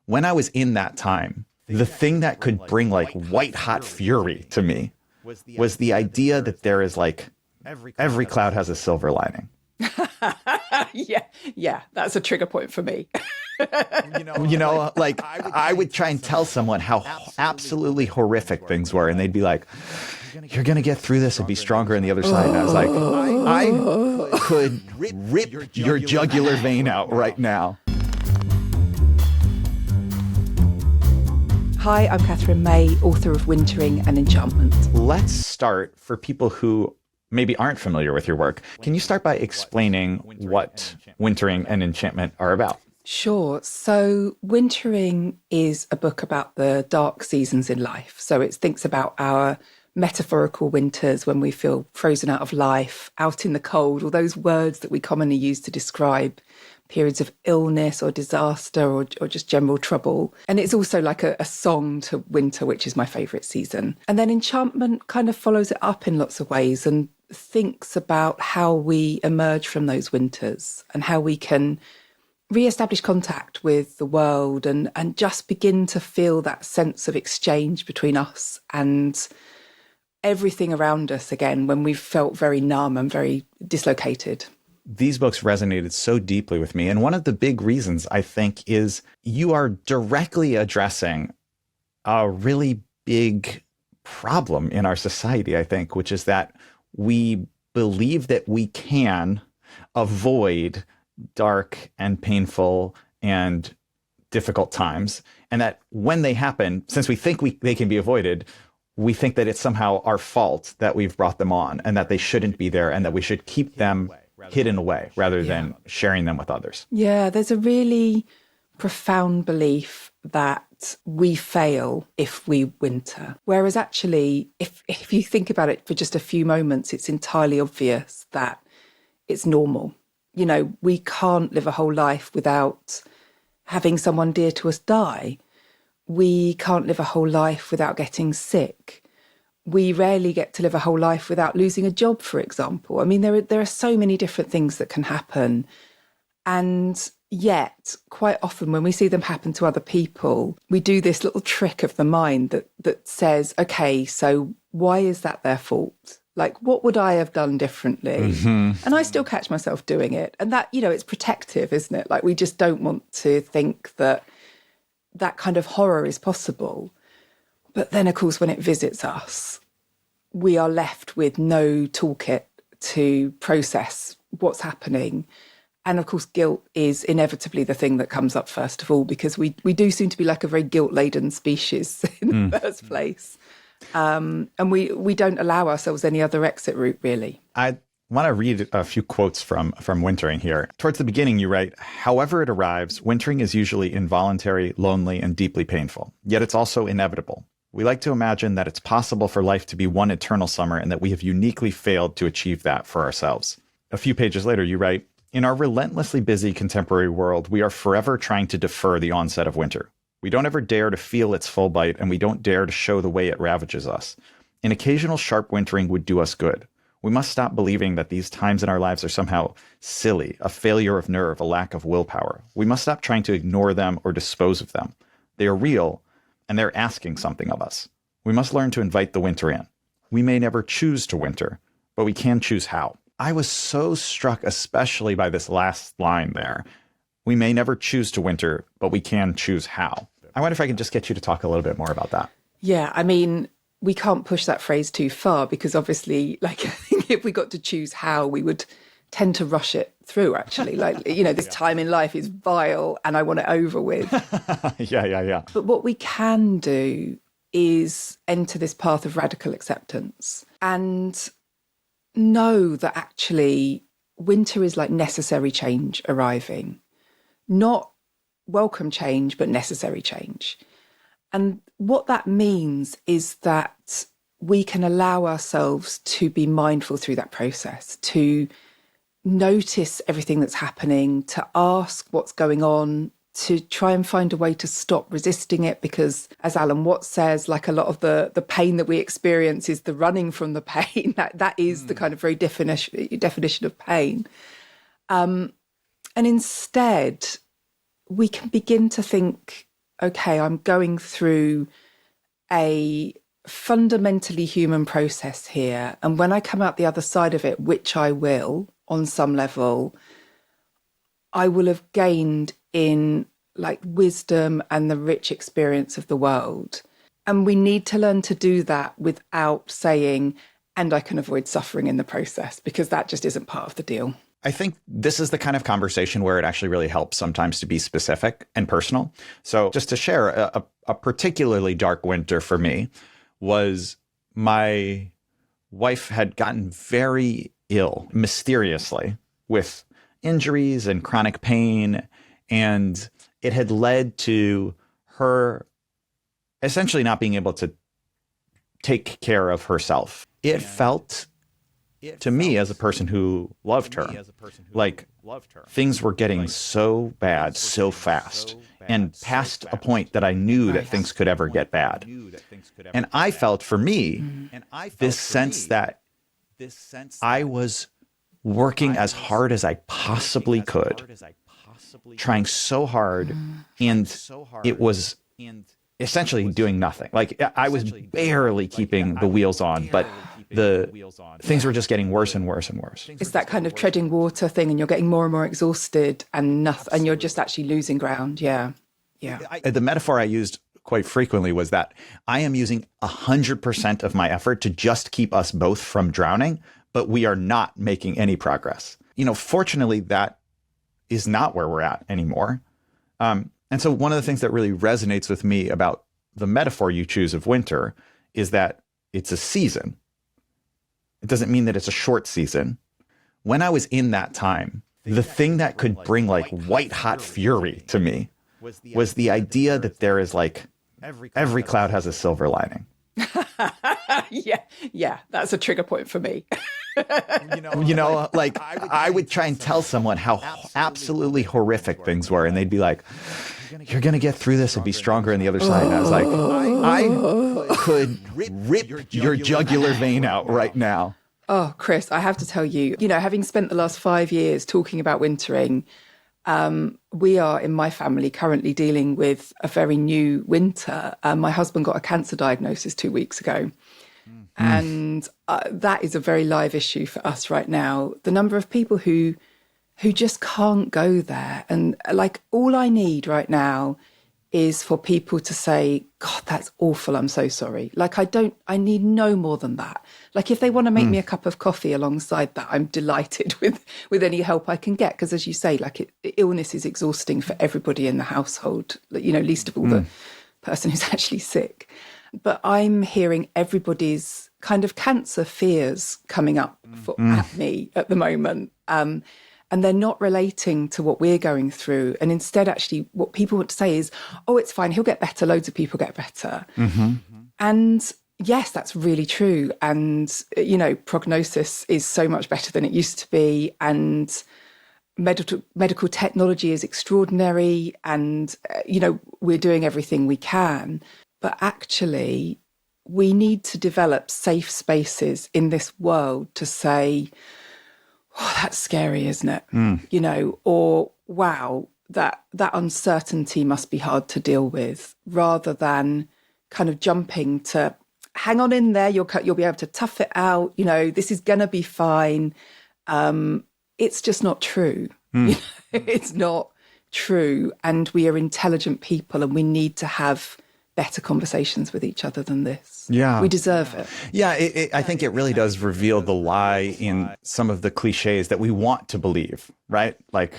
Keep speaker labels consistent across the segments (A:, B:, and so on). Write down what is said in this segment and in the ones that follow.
A: when I was in that time, the thing that could bring like white hot fury to me was the idea that there is like every cloud has a silver lining.
B: Yeah, that's a trigger point for me.
A: Like I would try and tell someone how absolutely horrific things were, and they'd be like, "You're gonna get through this and be stronger on the other side." And I was like, I could rip your jugular vein out right now.
B: Hi, I'm Katherine May, author of Wintering and Enchantment.
A: Let's start, for people who maybe aren't familiar with your work, can you start by explaining what Wintering and Enchantment are about?
B: Sure. So Wintering is a book about the dark seasons in life. So it thinks about our metaphorical winters when we feel frozen out of life, out in the cold, all those words that we commonly use to describe periods of illness or disaster or just general trouble. And it's also like a song to winter, which is my favourite season. And then Enchantment kind of follows it up in lots of ways and thinks about how we emerge from those winters and how we can re-establish contact with the world and just begin to feel that sense of exchange between us and everything around us again when we've felt very numb and very dislocated.
A: These books resonated so deeply with me. And one of the big reasons, I think, is you are directly addressing a really big problem in our society, I think, which is that we believe that we can avoid dark and painful and difficult times. And that when they happen, since we think they can be avoided, we think that it's somehow our fault that we've brought them on and that they shouldn't be there and that we should keep them hidden away rather than sharing them with others.
B: Yeah, there's a really profound belief that we fail if we winter. Whereas actually, if you think about it for just a few moments, it's entirely obvious that it's normal. You know, we can't live a whole life without having someone dear to us die. We can't live a whole life without getting sick. We rarely get to live a whole life without losing a job, for example. I mean, there are so many different things that can happen. And yet, quite often when we see them happen to other people, we do this little trick of the mind that says, okay, so why is that their fault? Like, what would I have done differently? Mm-hmm. And I still catch myself doing it. And that, it's protective, isn't it? Like, we just don't want to think that kind of horror is possible. But then, of course, when it visits us, we are left with no toolkit to process what's happening. And of course, guilt is inevitably the thing that comes up first of all, because we do seem to be like a very guilt-laden species in the first place. And we don't allow ourselves any other exit route, really.
A: I want to read a few quotes from Wintering here. Towards the beginning, you write, "However it arrives, wintering is usually involuntary, lonely, and deeply painful. Yet it's also inevitable. We like to imagine that it's possible for life to be one eternal summer and that we have uniquely failed to achieve that for ourselves." A few pages later, you write, "In our relentlessly busy contemporary world, we are forever trying to defer the onset of winter. We don't ever dare to feel its full bite, and we don't dare to show the way it ravages us. An occasional sharp wintering would do us good. We must stop believing that these times in our lives are somehow silly, a failure of nerve, a lack of willpower. We must stop trying to ignore them or dispose of them. They are real, and they're asking something of us. We must learn to invite the winter in. We may never choose to winter, but we can choose how." I was so struck, especially by this last line there. We may never choose to winter, but we can choose how. I wonder if I can just get you to talk a little bit more about that.
B: Yeah, I mean, we can't push that phrase too far because obviously, like, I think if we got to choose how, we would tend to rush it through, actually. Like, this time in life is vile and I want it over with.
A: Yeah.
B: But what we can do is enter this path of radical acceptance and know that actually winter is like necessary change arriving. Not welcome change, but necessary change. And what that means is that we can allow ourselves to be mindful through that process, to notice everything that's happening, to ask what's going on, to try and find a way to stop resisting it, because as Alan Watts says, like a lot of the pain that we experience is the running from the pain. That is the kind of very definition of pain. And instead, we can begin to think okay, I'm going through a fundamentally human process here. And when I come out the other side of it, which I will on some level, I will have gained in like wisdom and the rich experience of the world. And we need to learn to do that without saying, and I can avoid suffering in the process, because that just isn't part of the deal.
A: I think this is the kind of conversation where it actually really helps sometimes to be specific and personal. So just to share, a particularly dark winter for me was my wife had gotten very ill mysteriously with injuries and chronic pain. And it had led to her essentially not being able to take care of herself. It felt to me, as a person who loved her, like things were getting so bad so fast and past a point that I knew that things could ever get bad. And I felt for me this sense that I was working as hard as I possibly could, trying so hard, and it was essentially doing nothing. Like I was barely keeping the wheels on, but the things were just getting worse and worse and worse.
B: It's that kind of treading water thing, and you're getting more and more exhausted and nothing, and you're just actually losing ground. Yeah. Yeah.
A: The metaphor I used quite frequently was that I am using 100% of my effort to just keep us both from drowning, but we are not making any progress. You know, fortunately, that is not where we're at anymore. And so one of the things that really resonates with me about the metaphor you choose of winter is that it's a season. It doesn't mean that it's a short season. When I was in that time, the thing that could bring like white hot fury to me was the idea that there is like every cloud has a silver lining.
B: Yeah, that's a trigger point for me.
A: Like I would try and tell someone how absolutely horrific things were, and they'd be like, "You're going to get through this and be stronger on the other side." And I was like, I could rip your jugular vein out right now.
B: Oh, Chris, I have to tell you, having spent the last 5 years talking about wintering, we are in my family currently dealing with a very new winter. My husband got a cancer diagnosis 2 weeks ago. And that is a very live issue for us right now. The number of people who just can't go there. And like all I need right now is for people to say, God, that's awful. I'm so sorry. Like I need no more than that. Like if they want to make me a cup of coffee alongside that, I'm delighted with any help I can get. Because as you say, like illness is exhausting for everybody in the household, least of all the person who's actually sick. But I'm hearing everybody's kind of cancer fears coming up at me at the moment. And they're not relating to what we're going through. And instead, actually, what people want to say is, oh, it's fine. He'll get better. Loads of people get better. Mm-hmm. And yes, that's really true. And, prognosis is so much better than it used to be. And medical technology is extraordinary. And, we're doing everything we can. But actually, we need to develop safe spaces in this world to say, oh, that's scary, isn't it? Or wow, that uncertainty must be hard to deal with, rather than kind of jumping to hang on in there. You'll be able to tough it out. This is going to be fine. It's just not true. It's not true. And we are intelligent people, and we need to have better conversations with each other than this.
A: Yeah.
B: We deserve it.
A: Yeah, I think it really does reveal the lie in some of the cliches that we want to believe, right? Like,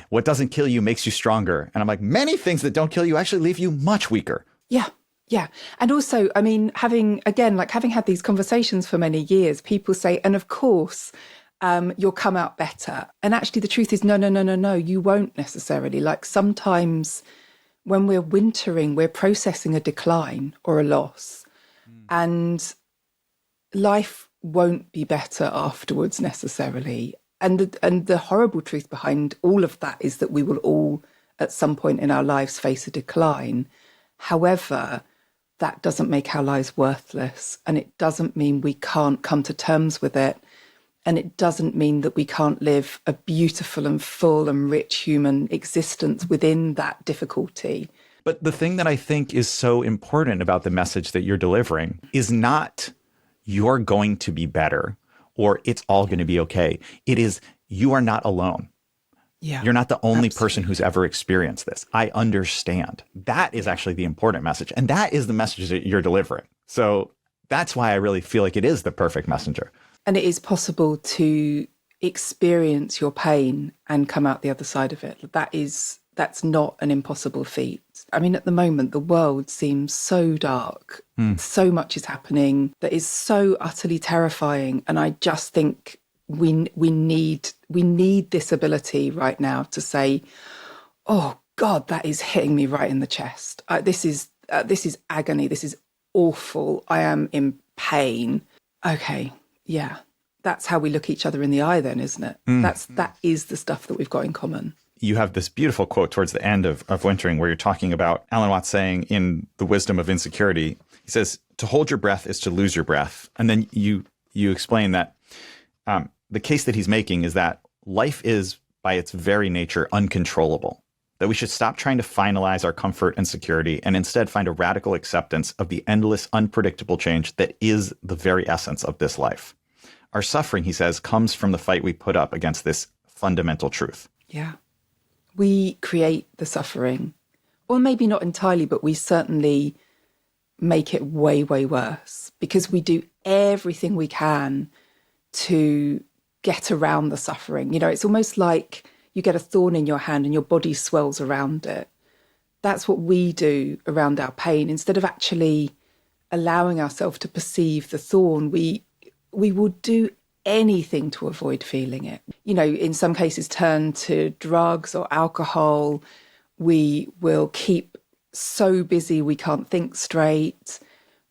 A: what doesn't kill you makes you stronger. And I'm like, many things that don't kill you actually leave you much weaker.
B: Yeah. Yeah. And also, I mean, having had these conversations for many years, people say, and of course, you'll come out better. And actually, the truth is, no, you won't necessarily. Like sometimes when we're wintering, we're processing a decline or a loss, and life won't be better afterwards necessarily. And the horrible truth behind all of that is that we will all, at some point in our lives, face a decline. However, that doesn't make our lives worthless, and it doesn't mean we can't come to terms with it. And it doesn't mean that we can't live a beautiful and full and rich human existence within that difficulty.
A: But the thing that I think is so important about the message that you're delivering is not you're going to be better or it's all going to be okay. It is you are not alone.
B: Yeah.
A: You're not the only
B: absolutely.
A: person who's ever experienced this. I understand. That is actually the important message. And that is the message that you're delivering. So that's why I really feel like it is the perfect messenger.
B: And it is possible to experience your pain and come out the other side of it. That's not an impossible feat. I mean, at the moment, the world seems so dark. So much is happening that is so utterly terrifying. And I just think we need this ability right now to say, oh God, that is hitting me right in the chest. This is agony. This is awful. I am in pain. Okay. Yeah. That's how we look each other in the eye then, isn't it? That is the stuff that we've got in common.
A: You have this beautiful quote towards the end of Wintering where you're talking about Alan Watts saying in The Wisdom of Insecurity, he says, to hold your breath is to lose your breath. And then you explain that the case that he's making is that life is by its very nature uncontrollable, that we should stop trying to finalize our comfort and security and instead find a radical acceptance of the endless, unpredictable change that is the very essence of this life. Our suffering, he says, comes from the fight we put up against this fundamental truth.
B: Yeah. We create the suffering, or maybe not entirely, but we certainly make it way, way worse because we do everything we can to get around the suffering. You know, it's almost like you get a thorn in your hand and your body swells around it. That's what we do around our pain. Instead of actually allowing ourselves to perceive the thorn, we will do anything to avoid feeling it. You know, in some cases turn to drugs or alcohol. We will keep so busy we can't think straight.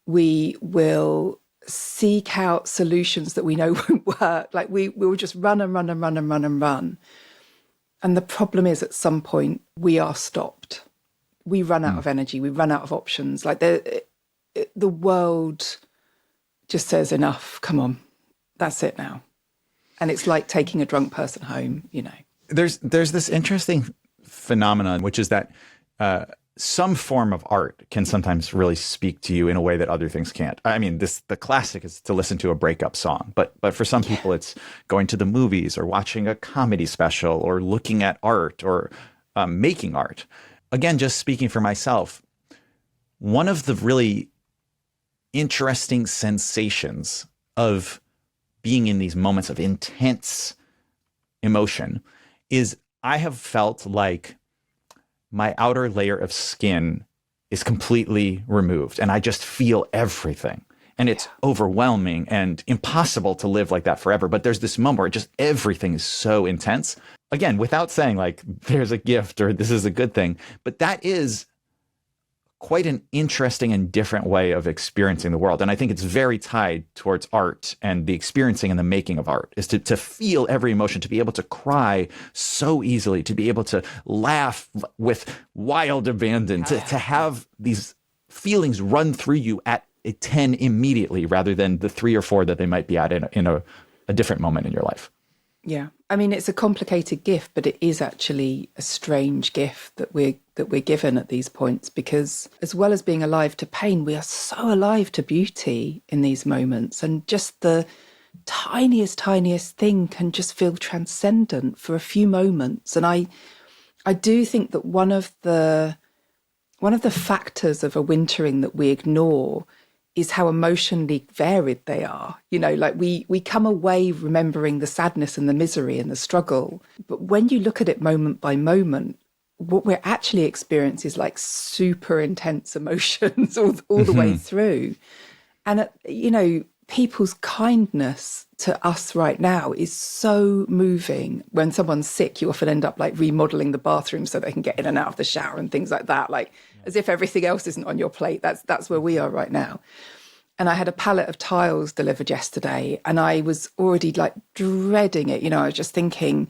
B: We will seek out solutions that we know won't work. Like we will just run and run and run and run and run. And the problem is at some point we are stopped. We run out of energy. We run out of options. Like the world just says enough. Come on. That's it now. And it's like taking a drunk person home, you know.
A: There's this interesting phenomenon, which is that some form of art can sometimes really speak to you in a way that other things can't. I mean, the classic is to listen to a breakup song, but for some people it's going to the movies or watching a comedy special or looking at art or making art. Again, just speaking for myself, one of the really interesting sensations of being in these moments of intense emotion is I have felt like my outer layer of skin is completely removed and I just feel everything. And it's overwhelming and impossible to live like that forever. But there's this moment where just everything is so intense. Again, without saying like there's a gift or this is a good thing, but that is quite an interesting and different way of experiencing the world. And I think it's very tied towards art and the experiencing and the making of art is to feel every emotion, to be able to cry so easily, to be able to laugh with wild abandon, to have these feelings run through you at a 10 immediately rather than the 3 or 4 that they might be at in a different moment in your life.
B: Yeah. I mean, it's a complicated gift, but it is actually a strange gift that we're given at these points, because as well as being alive to pain, we are so alive to beauty in these moments. And just the tiniest thing can just feel transcendent for a few moments. And I do think that one of the factors of a wintering that we ignore is how emotionally varied they are. You know, like we come away remembering the sadness and the misery and the struggle. But when you look at it moment by moment, what we're actually experiencing is like super intense emotions all the way through. And, you know, people's kindness to us right now is so moving. When someone's sick, you often end up like remodeling the bathroom so they can get in and out of the shower and things like that, like as if everything else isn't on your plate. That's where we are right now. And I had a pallet of tiles delivered yesterday and I was already like dreading it. You know, I was just thinking,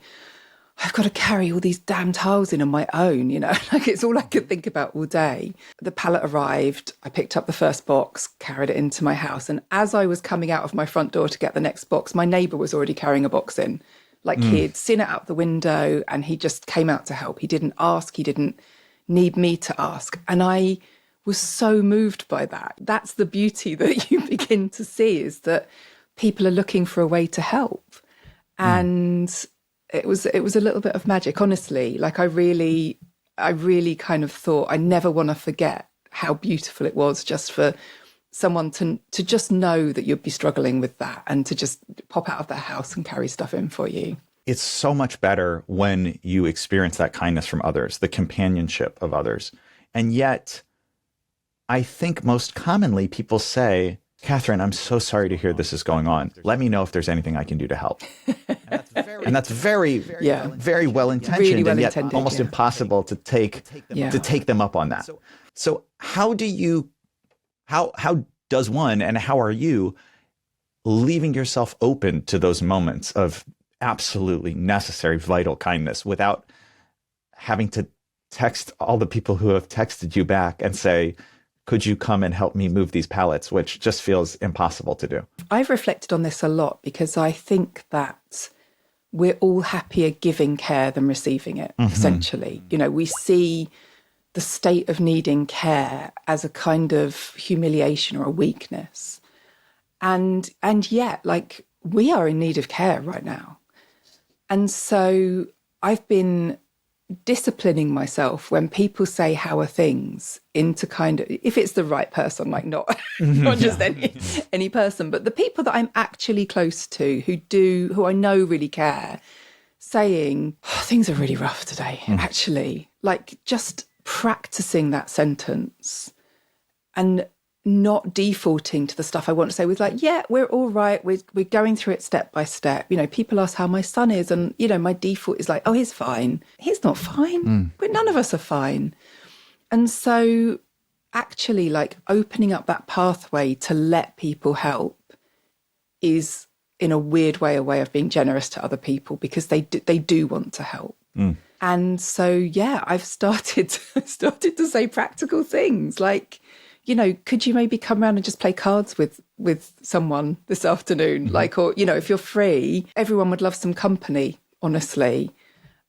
B: I've got to carry all these damn tiles in on my own, you know, like it's all I could think about all day. The pallet arrived, I picked up the first box, carried it into my house. And as I was coming out of my front door to get the next box, my neighbour was already carrying a box in. Like he'd seen it out the window and he just came out to help. He didn't ask, he didn't need me to ask. And I was so moved by that. That's the beauty that you begin to see, is that people are looking for a way to help. And it was a little bit of magic, honestly. Like I really kind of thought, I never want to forget how beautiful it was just for someone to just know that you'd be struggling with that and to just pop out of their house and carry stuff in for you.
A: It's so much better when you experience that kindness from others, the companionship of others. And yet, I think most commonly people say, Katherine, I'm so sorry to hear this is going on. Let me know if there's anything I can do to help. And that's very well intentioned,
B: really well
A: and yet
B: intended,
A: almost impossible to take them up on that. So how does one, and how are you leaving yourself open to those moments of absolutely necessary, vital kindness without having to text all the people who have texted you back and say, could you come and help me move these pallets, which just feels impossible to do?
B: I've reflected on this a lot because I think that we're all happier giving care than receiving it, essentially. You know, we see the state of needing care as a kind of humiliation or a weakness. And yet, like, we are in need of care right now. And so I've been disciplining myself when people say, how are things, into kind of, if it's the right person, like not just any person, but the people that I'm actually close to who I know really care, saying, oh, things are really rough today, actually. Like, just practicing that sentence and not defaulting to the stuff I want to say with like, yeah, we're all right. We're going through it step by step. You know, people ask how my son is, and, you know, my default is like, oh, he's fine. He's not fine. But none of us are fine. And so actually, like, opening up that pathway to let people help is, in a weird way, a way of being generous to other people, because they do want to help. And so, yeah, I've started to say practical things like, you know, could you maybe come around and just play cards with someone this afternoon? Like, or, you know, if you're free, everyone would love some company, honestly.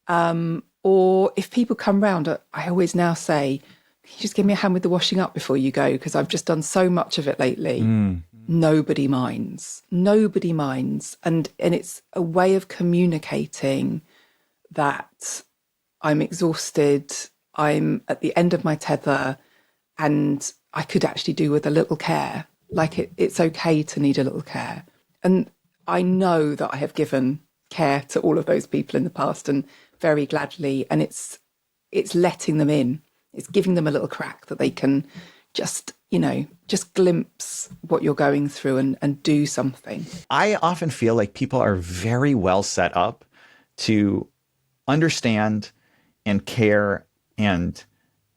B: Or if people come round, I always now say, can you just give me a hand with the washing up before you go? Because I've just done so much of it lately. Nobody minds. Nobody minds. And it's a way of communicating that I'm exhausted, I'm at the end of my tether, and I could actually do with a little care. Like, it's okay to need a little care. And I know that I have given care to all of those people in the past, and very gladly. And it's letting them in. It's giving them a little crack that they can just, you know, just glimpse what you're going through and do something.
A: I often feel like people are very well set up to understand and care and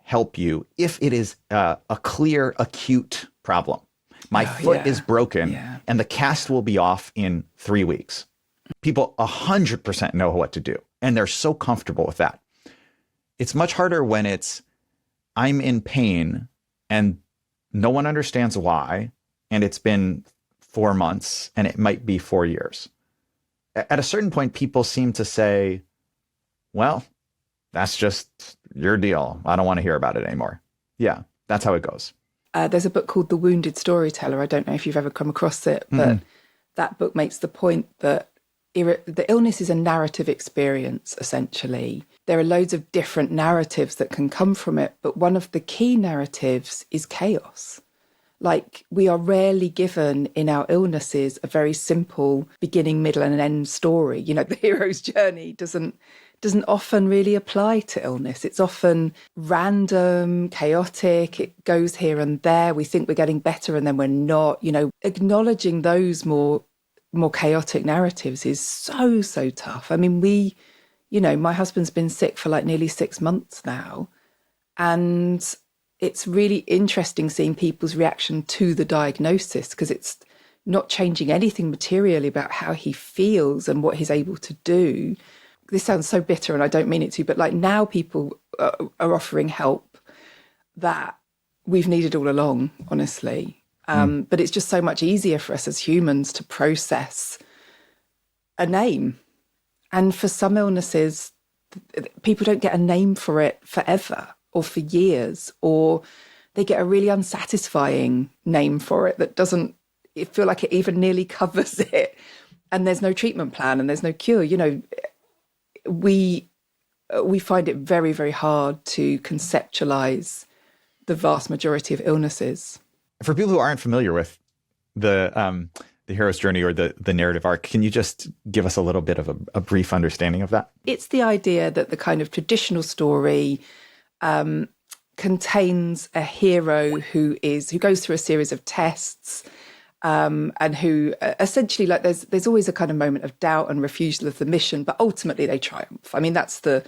A: help you if it is a clear, acute problem. My foot is broken and the cast will be off in 3 weeks. People 100% know what to do, and they're so comfortable with that. It's much harder when it's, I'm in pain and no one understands why, and it's been 4 months and it might be 4 years. At a certain point, people seem to say, well, that's just your deal. I don't want to hear about it anymore. Yeah, that's how it goes.
B: There's a book called The Wounded Storyteller. I don't know if you've ever come across it, but that book makes the point that the illness is a narrative experience, essentially. There are loads of different narratives that can come from it, but one of the key narratives is chaos. Like, we are rarely given in our illnesses a very simple beginning, middle, and an end story. You know, the hero's journey doesn't often really apply to illness. It's often random, chaotic. It goes here and there. We think we're getting better and then we're not. You know, acknowledging those more chaotic narratives is so tough. I mean, my husband's been sick for like nearly 6 months now. And it's really interesting seeing people's reaction to the diagnosis, because it's not changing anything materially about how he feels and what he's able to do. This sounds so bitter and I don't mean it to, but like, now people are offering help that we've needed all along, honestly. But it's just so much easier for us as humans to process a name. And for some illnesses, people don't get a name for it forever. or for years, or they get a really unsatisfying name for it that doesn't feel like it even nearly covers it. And there's no treatment plan and there's no cure. You know, we find it very, very hard to conceptualize the vast majority of illnesses.
A: For people who aren't familiar with the hero's journey or the narrative arc, can you just give us a little bit of a brief understanding of that?
B: It's the idea that the kind of traditional story contains a hero who goes through a series of tests, and who essentially, like, there's always a kind of moment of doubt and refusal of the mission, but ultimately they triumph. I mean, that's the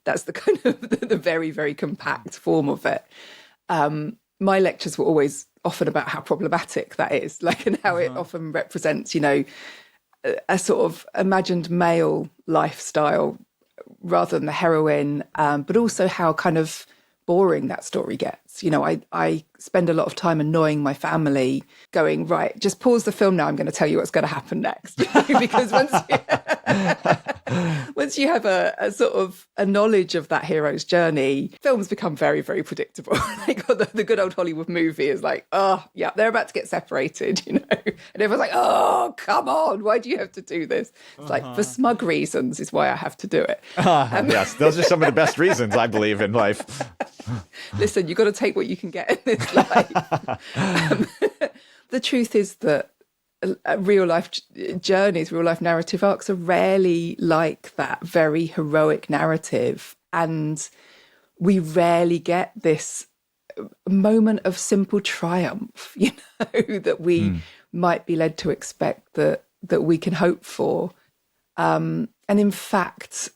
B: kind of the very, very compact form of it. My lectures were always often about how problematic that is, like, and how it often represents, you know, a sort of imagined male lifestyle rather than the heroine, but also how kind of boring that story gets. You know, I spend a lot of time annoying my family, going, right, just pause the film now, I'm going to tell you what's going to happen next. Because once you have a sort of a knowledge of that hero's journey, films become very, very predictable. Like the good old Hollywood movie is like, oh, yeah, they're about to get separated, you know. And everyone's like, oh, come on, why do you have to do this? It's like, for smug reasons is why I have to do it.
A: Yes, those are some of the best reasons, I believe, in life.
B: Listen, you've got to take what you can get in this life. The truth is that real life journeys, real life narrative arcs are rarely like that very heroic narrative. And we rarely get this moment of simple triumph, you know, that we might be led to expect that we can hope for. And in fact,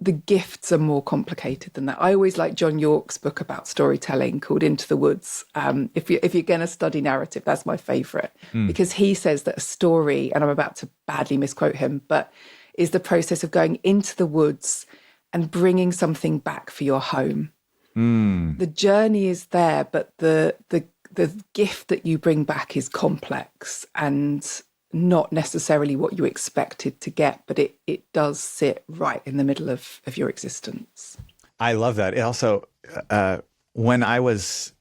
B: the gifts are more complicated than that. I always like John Yorke's book about storytelling called Into the Woods. If you're going to study narrative, that's my favourite, because he says that a story, and I'm about to badly misquote him, but is the process of going into the woods and bringing something back for your home. The journey is there, but the gift that you bring back is complex and not necessarily what you expected to get, but it does sit right in the middle of your existence.
A: I love that. It also, when I was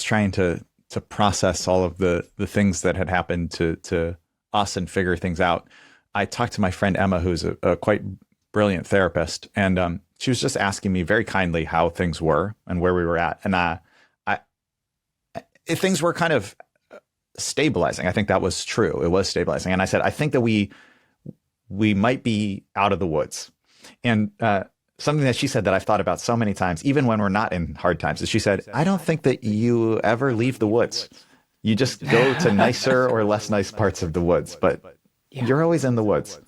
A: trying to process all of the things that had happened to us and figure things out, I talked to my friend Emma, who's a quite brilliant therapist, and she was just asking me very kindly how things were and where we were at, and things were kind of stabilizing. I think that was true. It was stabilizing. And I said, I think that we might be out of the woods. And something that she said that I've thought about so many times, even when we're not in hard times, is she said, I don't think that you ever leave the woods. You just go to nicer or less nice parts of the woods, but you're always in the woods.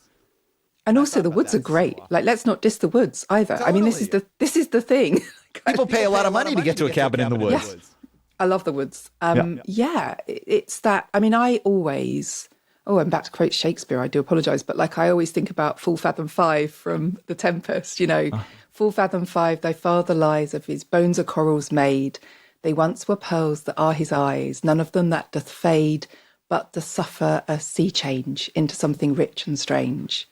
B: And also the woods are great. Like, let's not diss the woods either. Totally. I mean, this is the thing.
A: People pay a lot of money to get to a cabin in the woods.
B: Yes. I love the woods. It's that. I mean, I'm back to quote Shakespeare, I do apologise, but like I always think about Full Fathom 5 from The Tempest, you know. Full fathom 5, thy father lies, of his bones are corals made. They once were pearls that are his eyes, none of them that doth fade, but doth suffer a sea change into something rich and strange.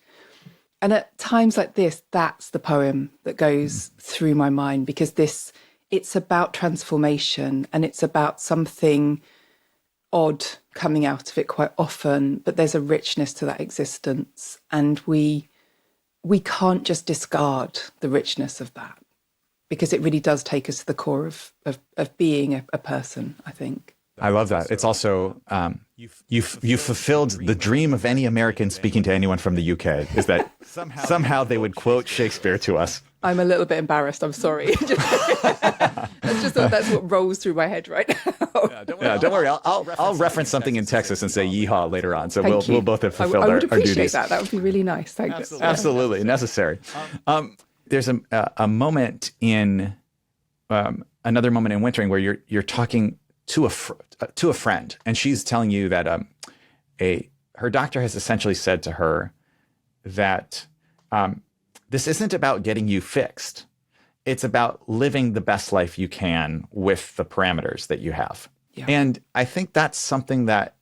B: And at times like this, that's the poem that goes through my mind, because it's about transformation and it's about something odd coming out of it quite often, but there's a richness to that existence, and we can't just discard the richness of that, because it really does take us to the core of being a person, I think.
A: I love that. It's also, you've fulfilled the dream of any American speaking to anyone from the UK, is that somehow they would quote Shakespeare to us.
B: I'm a little bit embarrassed. I'm sorry. That's what rolls through my head right now.
A: Don't worry. I'll reference something in Texas and say yeehaw later on. So we'll both have fulfilled our duties.
B: I would appreciate that. That would be really nice. Thanks.
A: Absolutely necessary. There's a moment in another moment in Wintering where you're talking to a friend, and she's telling you that her doctor has essentially said to her that this isn't about getting you fixed. It's about living the best life you can with the parameters that you have. Yeah. And I think that's something that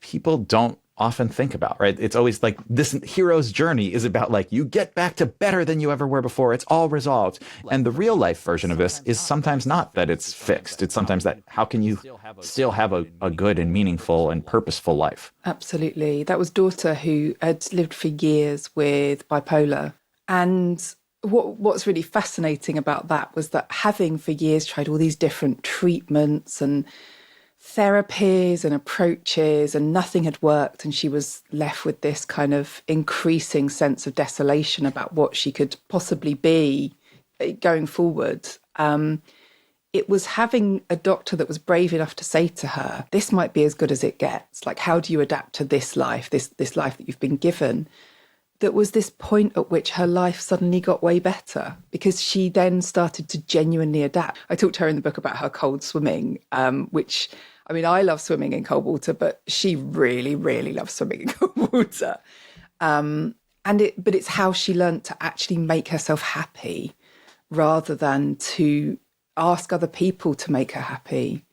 A: people don't often think about, right? It's always like this hero's journey is about like you get back to better than you ever were before. It's all resolved. And the real life version of this is sometimes not that it's fixed. It's sometimes that how can you still have a good and meaningful and purposeful life?
B: Absolutely. That was daughter who had lived for years with bipolar. And what's really fascinating about that was that having for years tried all these different treatments and therapies and approaches, and nothing had worked, and she was left with this kind of increasing sense of desolation about what she could possibly be going forward. It was having a doctor that was brave enough to say to her, this might be as good as it gets. Like, how do you adapt to this life, this life that you've been given? That was this point at which her life suddenly got way better, because she then started to genuinely adapt. I talked to her in the book about her cold swimming, which, I mean, I love swimming in cold water, but she really, really loves swimming in cold water. But it's how she learned to actually make herself happy rather than to ask other people to make her happy.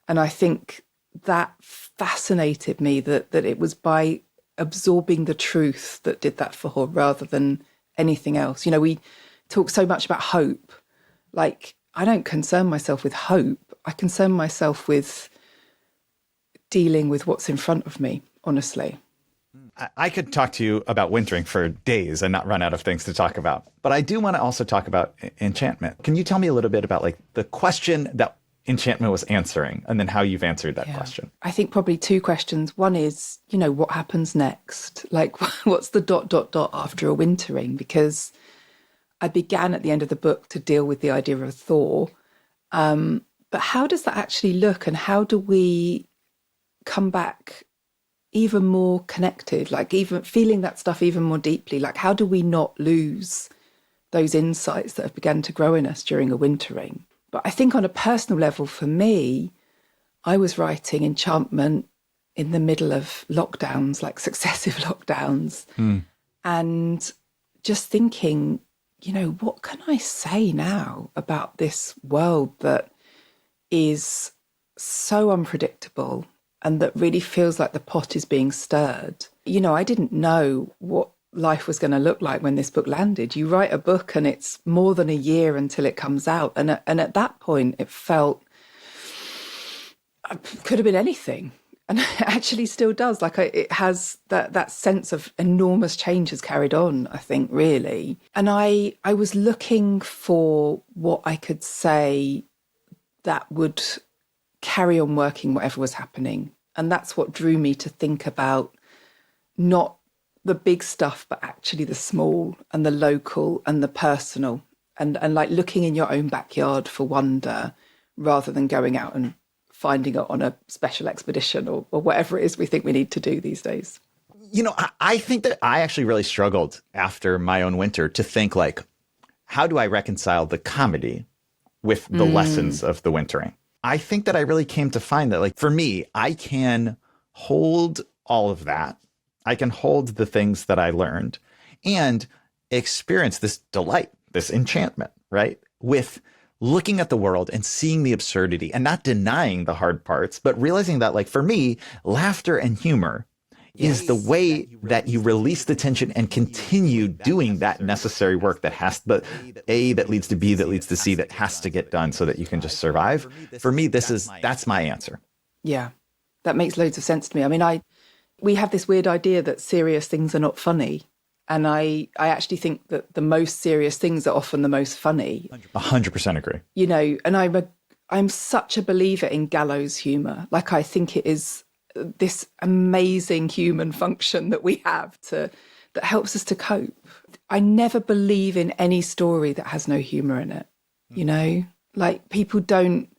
B: And I think that fascinated me, that it was by absorbing the truth that did that for her rather than anything else. You know, we talk so much about hope. Like, I don't concern myself with hope. I concern myself with dealing with what's in front of me, honestly.
A: I could talk to you about wintering for days and not run out of things to talk about. But I do want to also talk about Enchantment. Can you tell me a little bit about like the question that Enchantment was answering and then how you've answered that question?
B: I think probably two questions. One is, you know, what happens next? Like, what's the ... after a wintering? Because I began at the end of the book to deal with the idea of thaw. But how does that actually look, and how do we come back even more connected, like even feeling that stuff even more deeply? Like, how do we not lose those insights that have begun to grow in us during a wintering? But I think on a personal level, for me, I was writing Enchantment in the middle of lockdowns, like successive lockdowns, and just thinking, you know, what can I say now about this world that is so unpredictable and that really feels like the pot is being stirred? You know, I didn't know what life was going to look like when this book landed. You write a book and it's more than a year until it comes out. And at that point, it felt, could have been anything. And it actually still does. Like, it has that sense of enormous change has carried on, I think, really. And I was looking for what I could say that would carry on working whatever was happening. And that's what drew me to think about not the big stuff, but actually the small and the local and the personal, and like looking in your own backyard for wonder rather than going out and finding it on a special expedition or whatever it is we think we need to do these days.
A: You know, I think that I actually really struggled after my own winter to think like, how do I reconcile the comedy with the lessons of the wintering? I think that I really came to find that, like, for me, I can hold all of that. I can hold the things that I learned and experience this delight, this enchantment, right? With looking at the world and seeing the absurdity and not denying the hard parts, but realizing that, like, for me, laughter and humor is the way that you release the tension and continue doing that necessary work that has the A that leads to B that leads to C that has to get done so that you can just survive. For me, that's my answer.
B: Yeah, that makes loads of sense to me. I mean, we have this weird idea that serious things are not funny. And I actually think that the most serious things are often the most funny.
A: 100% agree.
B: You know, and I'm such a believer in gallows humour. Like, I think it is this amazing human function that we have that helps us to cope. I never believe in any story that has no humour in it. You know, like, people don't,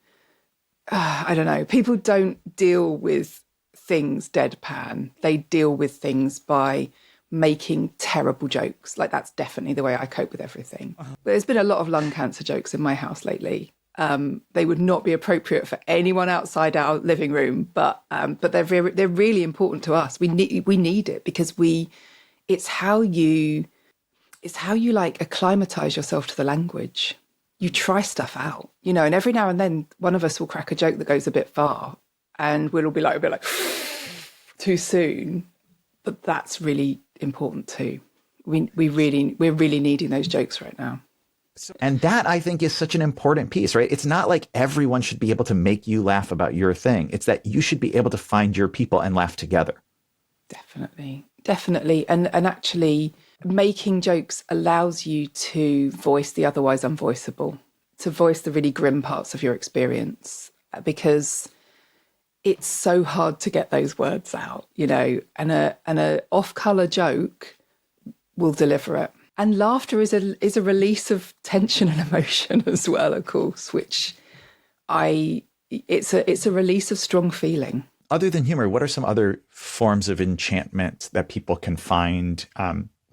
B: people don't deal with things deadpan. They deal with things by making terrible jokes. Like, that's definitely the way I cope with everything. But there's been a lot of lung cancer jokes in my house lately. They would not be appropriate for anyone outside our living room, but they're really important to us. We need it because it's how you like acclimatize yourself to the language. You try stuff out, you know, and every now and then one of us will crack a joke that goes a bit far, and we'll all be like a bit like too soon. But that's really important too. We're really needing those jokes right now.
A: And that, I think, is such an important piece, right? It's not like everyone should be able to make you laugh about your thing. It's that you should be able to find your people and laugh together.
B: Definitely. And actually making jokes allows you to voice the otherwise unvoiceable, to voice the really grim parts of your experience, because it's so hard to get those words out, you know, and a off-color joke will deliver it. And laughter is a release of tension and emotion as well, of course, which it's a release of strong feeling.
A: Other than humor, what are some other forms of enchantment that people can find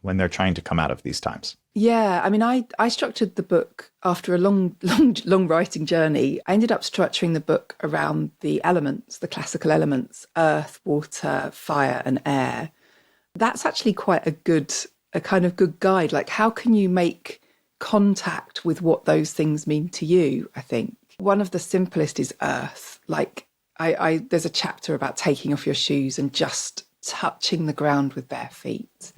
A: when they're trying to come out of these times?
B: Yeah, I mean, I structured the book after a long writing journey. I ended up structuring the book around the elements, the classical elements, earth, water, fire, and air. That's actually quite a kind of good guide. Like, how can you make contact with what those things mean to you? I think one of the simplest is earth. Like, there's a chapter about taking off your shoes and just touching the ground with bare feet,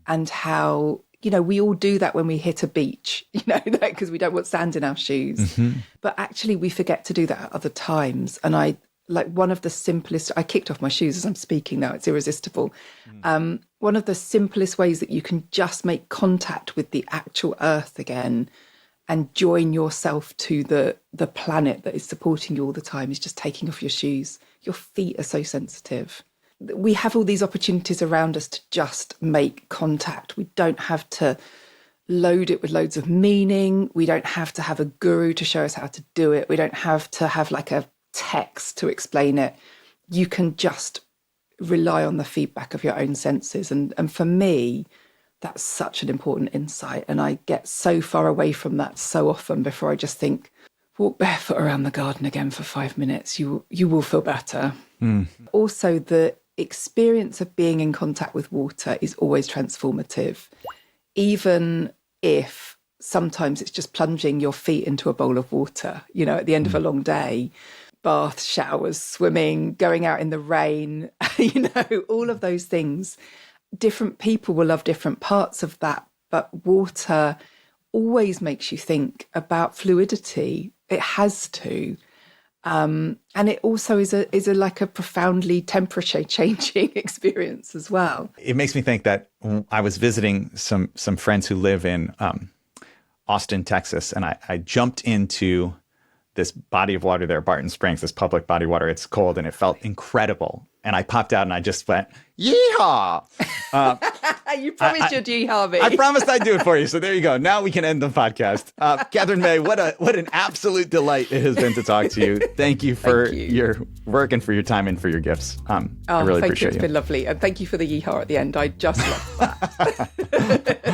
B: and how, you know, we all do that when we hit a beach, you know, because we don't want sand in our shoes. Mm-hmm. But actually, we forget to do that at other times. And one of the simplest, I kicked off my shoes as I'm speaking now, it's irresistible. One of the simplest ways that you can just make contact with the actual earth again and join yourself to the planet that is supporting you all the time is just taking off your shoes. Your feet are so sensitive. We have all these opportunities around us to just make contact. We don't have to load it with loads of meaning. We don't have to have a guru to show us how to do it. We don't have to have like a text to explain it. You can just rely on the feedback of your own senses. And for me, that's such an important insight. And I get so far away from that so often before I just think, walk barefoot around the garden again for 5 minutes. You will feel better. Also, the experience of being in contact with water is always transformative, even if sometimes it's just plunging your feet into a bowl of water, you know, at the end of a long day. Baths, showers, swimming, going out in the rain, you know, all of those things. Different people will love different parts of that, but water always makes you think about fluidity. It has to. And it also is a like a profoundly temperature changing experience as well.
A: It makes me think that I was visiting some friends who live in Austin, Texas, and I jumped into this body of water there, Barton Springs, this public body of water. It's cold and it felt incredible. And I popped out and I just went, yeehaw!
B: You promised you'd yeehaw me.
A: I promised I'd do it for you. So there you go. Now we can end the podcast. Katherine May, what an absolute delight it has been to talk to you. Thank you for your work and for your time and for your gifts. I really appreciate
B: It's been lovely. And thank you for the yeehaw at the end. I just love that.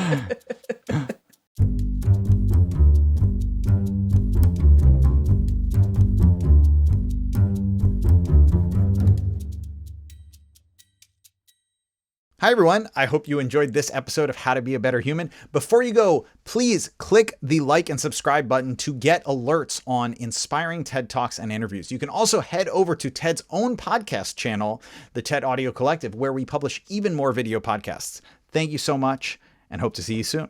A: Hi, everyone. I hope you enjoyed this episode of How to Be a Better Human. Before you go, please click the like and subscribe button to get alerts on inspiring TED Talks and interviews. You can also head over to TED's own podcast channel, the TED Audio Collective, where we publish even more video podcasts. Thank you so much and hope to see you soon.